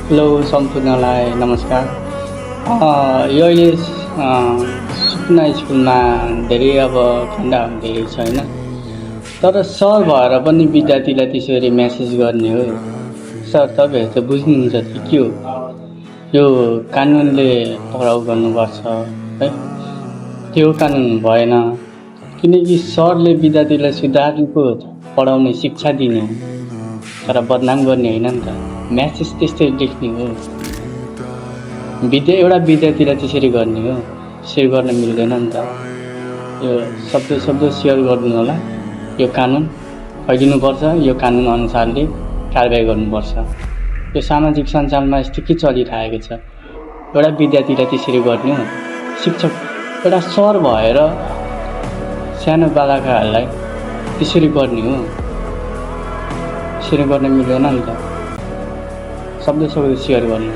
Hello सम्पूर्णलाई नमस्कार। यो अहिले सुकुना स्कुलमा धेरै अब ठन्डा हुँदै छैन, तर सर भएर पनि विद्यार्थीलाई त्यसरी म्यासेज गर्ने हो। सर तपाईँहरू त बुझ्नुहुन्छ कि के हो, यो कानुनले पक्राउ गर्नुपर्छ है, त्यो कानुन भएन। किनकि सरले विद्यार्थीलाई सुधार्नुको पढाउने शिक्षा दिने हो, तर बदनाम गर्ने होइन नि त। म्यासेज त्यस्तै लेख्ने हो। एउटा विद्यार्थीलाई त्यसरी गर्ने हो, सेयर गर्न मिल्दैन नि त। यो शब्द सेयर गर्नु होला। यो कानुन फैलिनुपर्छ, यो कानुन अनुसारले कारबाही गर्नुपर्छ। यो सामाजिक सञ्जालमा यस्तो के चलिरहेको छ, एउटा विद्यार्थीलाई त्यसरी गर्ने हो। शिक्षक एउटा सर भएर सानो बालकहरूलाई त्यसरी गर्ने हो, त्यसरी गर्न मिल्दैन नि त। शब्द सेयर गर्नु।